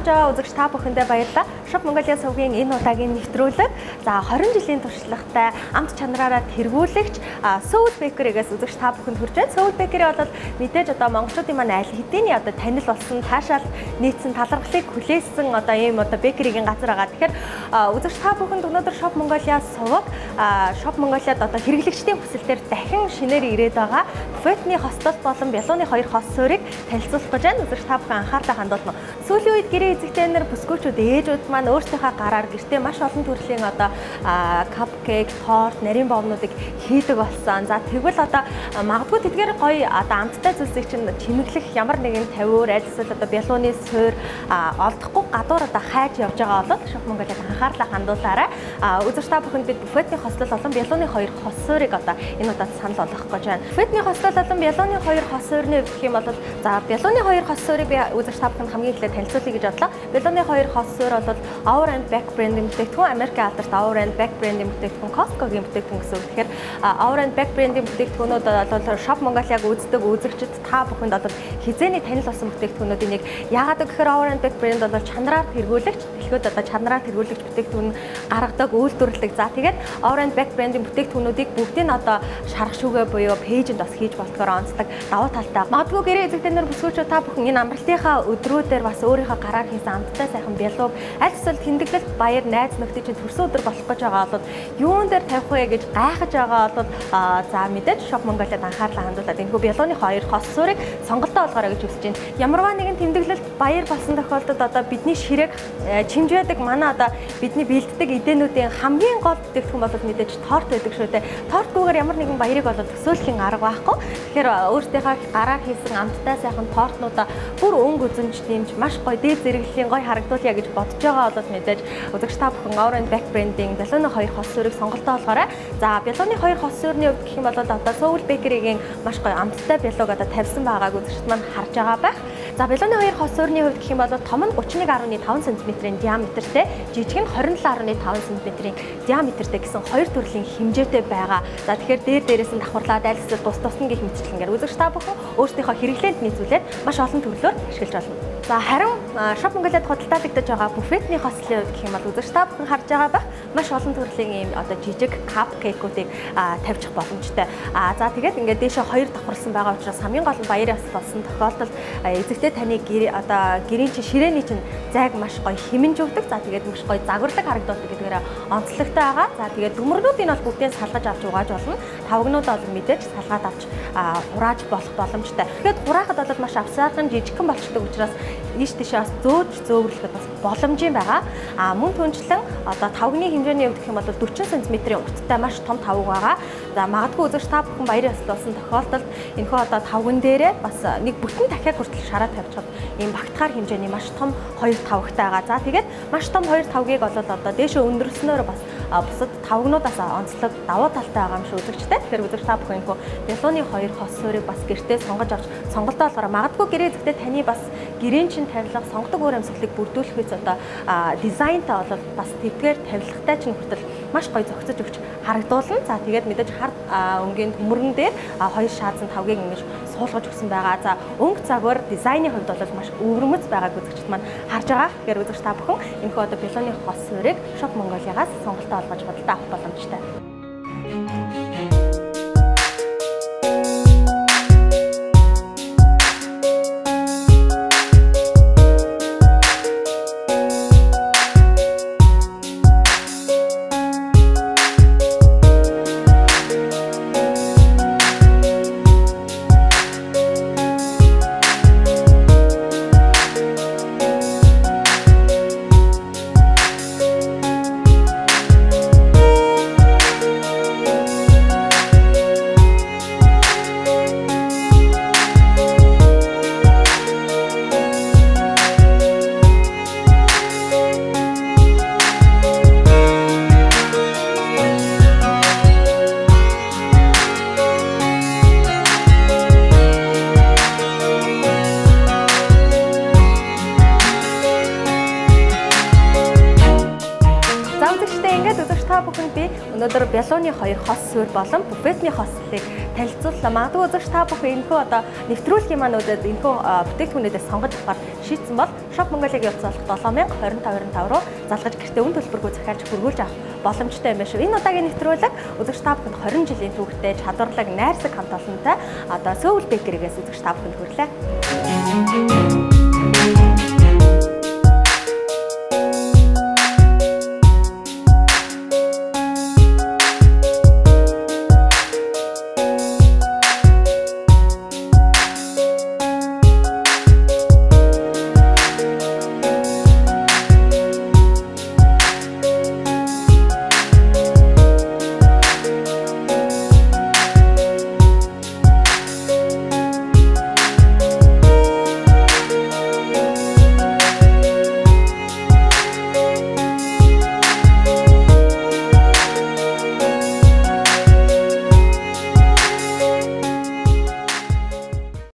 байгаа үзэгч та бүхэндээ баярлалаа. Shop Mongolia сувгийн энэ удаагийн нэвтрүүлэг за 20 жилийн туршлагатай амт чанараараа тэргүүлэгч Soul Bakery-гээс үзэгч та бүхэнд хүрч байна. Soul Bakery бол мэдээж одоо монголчуудын маань аль хэдийн одоо танил болсон, таашаал нийцсэн, талархлыг хүлээсэн одоо ийм одоо бекеригийн газар байгаа. Тэгэхээр үзэгч та бүхэнд өнөөдөр Shop Mongolia сувг Shop Mongolia-д одоо хэрэглэгчдийн хүсэлтээр дахин шинээр ирээд байгаа. Буфетны хостол болон бялууны 2 хос суурийг танилцуулах гэж байна. Үзэгч та бүхэн анхаарлаа хандуулна. Сүүлийн үед гэрээ эзэгтэй нар бүсгүүчүүд ээжүүд маань өөрсдийнхөө гараар гэртээ маш олон төрлийн одоо капкейк, торт, нарийн боомнуудыг хийдэг болсон. За тэгвэл одоо магадгүй тэдгээр гоё одоо амттай зүйлсийг чинь чимэглэх ямар нэгэн тавиур аль эсвэл одоо бялууны суур олдохгүй гадуур одоо хайж явж байгаа бол Shop Mongolia-д анхаарлаа хандуулаарай. Үзэгч та бүхэнд бид буфетны хостол болон бялууны 2 хос суурийг одоо энэ удаад санал болгох гэж байна. Буфетны хостол болон бялууны 2 хос суурны гэх юм бол за бялууны 2 хос суурийг би үзэгч та бүхэнд хамгийн эхлээд танилцуулъя гэж бодлоо. Бялууны 2 хос суур бол Our and Back брендийн бүтээгдэхүүн, Америк алдарт Our and Back брендийн бүтээгдэхүүн, Costco-гийн бүтээгдэхүүн гэсэн үг. Тэгэхээр Our and Back брендийн бүтээгдэхүүнүүд бол Shop Mongolia-г үздэг үзэгчид та бүхэнд одоо хизээний танил болсон бүтээгдэхүүнүүдийн нэг яагаад гэхээр Our and Back брэнд бол чанараар тэргүүлэгч, дэлхийд одоо чанараар тэргүүлэгч бүтээгдэхүүн гаргадаг, үйлдвэрлэдэг. За тэгээд Our and Back брендийн бүтээгдэхүүнүүдийг бүгдийг одоо шарах шүүгээ буюу пэйжэнд бас хийж болтгоор онцлог давуу талтай. Магадгүй гэрээ эзэгтэй нар бүсгүүчүүд та бүхэн энэ амралтынхаа өдрүүдээр бас өөрийнхөө гараар хийсэн амттай сайхан бялууг аль эсвэл тэмдэглэлт баяр найз нөхдөд чинь төрсөн өдөр болох гэж байгаа бол юун дээр тавих вэ гэж гайхаж байгаа бол за мэдээж Shop Mongolia-д анхаарлаа хандуулаад энэ бялууны 2 хос суурийг сонголтоо олгоорой гэж хүсэж байна. Ямарваа нэгэн тэмдэглэлт баяр болсон тохиолдолд одоо бидний ширээг чимжээдэг манай одоо бидний бэлддэг эдээнүүдийн хамгийн гол бүтээгдэхүүн бол мэдээж торт байдаг шүү дээ. Тортгүйгээр ямар нэгэн баярыг бол төсөөлхийн арга байхгүй. Тэгэхээр өөртөөхөө гараар хийсэн амттай сайхан тортнуудаа бүр өнгө үзэнж нэмж маш гоё дээд зэрэглэлийн гоё харагдуулъя гэж бодож байгаа бол мэдээж үзэгч та бүхэн Our and Back брендийн бялууны 2 хос суурийг сонголтоо олгоорой. За бялууны 2 хос суурны хувьд гэх юм бол одоо Soul Bakery-гийн маш гоё амттай бялууг одоо тавьсан байгааг үзэгчд маань харж байгаа байх. За бялууны 2 хос суурны хувьд гэх юм бол том нь 31.5 см-ийн диаметртэй, жижиг нь 27.5 см-ийн диаметртэй гэсэн 2 төрлийн хэмжээтэй байгаа. За тэгэхээр дээрээс нь давхарлаад аль эсвэл тусна гэх мэтчлэнгээр үзэгч та бүхэн өөрсдийнхөө хэрэглээнд нийцүүлээд маш олон төрлөөр ашиглаж болно. За харин Shop Mongolia-д худалдаалагдаж байгаа буфетны хослын хувьд гэх юм бол үзэгч та бүхэн харж байгаа байх маш олон төрлийн ийм одоо жижиг капкейкуудыг тавьчих боломжтой. За тэгээд ингээд дээшээ 2 давхарлсан байгаа учраас хамгийн гол нь баяр ёслол болсон тохиолдолд эзэгтэй таны гэрийн чинь ширээний чинь зайг маш гоё хэмнж өгдөг. За тэгээд маш гоё загварлаг харагдуулдаг гэдгээрээ онцлогтой байгаа. За тэгээд дүмрнүүдийг бол бүгдийг салгаж авч угааж болно. Тавгнууд бол мэдээж салгаад авч хурааж болох боломжтой. Тэгэхээр хураахад бол маш авсаархан жижигхэн болчдөг учраас ийш тийшээ бас зөөвөрлөхөд бас боломжийн байгаа. Мөн түнчлэн одоо тавгны хэмжээний хувьд гэх юм бол 40 см-ийн урттай маш том тавг байгаа. За магадгүй үзэгч та бүхэн баяр ёслол болсон тохиолдолд энэхүү одоо тавган дээрээ бас нэг бүтэн дахиад хүртэл шараа тавьчихад ийм багтахаар хэмжээний маш том 2 тавгтай байгаа. За тэгээд маш том 2 тавгийг бол одоо дээшээ өндөрснөөр бас бусад тавгнуудаас онцлог давуу талтай байгаа юм шиг үзэгчтэй. Тэгэхээр үзэгч та бүхэн энэхүү бялууны 2 хос суурийг бас гэртээ сонгож авч сонголтоо олгороо. Магадгүй гэрээ эзэгтэй таны бас гэрийн чинь тавилга сонгодог өөр амьсгалыг бүрдүүлэхээс одоо дизайнтай бол бас тэдгээр тавилгатай чинь хүртэл маш гоё зохицож өгч харагдуулна. За тэгээд мэдээж хар өнгийн төмөргөн дээр 2 шаазан тавгийг ингэж суулгаж өгсөн байгаа. За өнгө загвар дизайны хувьд бол маш өвөрмөц байгааг үзэгчд маань харж байгаа. Тэгэхээр үзэгч та бүхэн энэхүү одоо бялууны хос суурийг Shop Mongolia-гаас сонголтоо олгож худалдаа авах боломжтой. бялууны 2 хос суурь болон буфетны хослыг танилцууллаа. Магадгүй үзэгч та бүхэн энэхүү одоо нэвтрүүлгийн маань үзээд энэхүү бүтээгдэхүүнүүдээс сонгож авахар шийдсэн бол Shop Mongolia-гийн утас болох 702525 руу залгаж гэртээ үн төлбөргүй захиалж хөргүүлж авах боломжтой юм байна шүү. Энэ удаагийн нэвтрүүлэг үзэгч та бүхэнд 20 жилийн түүхтэй чадварлаг найрсаг хамт олонтой одоо Soul Bakery-гээс үзэгч та бүхэнд хүрэлээ.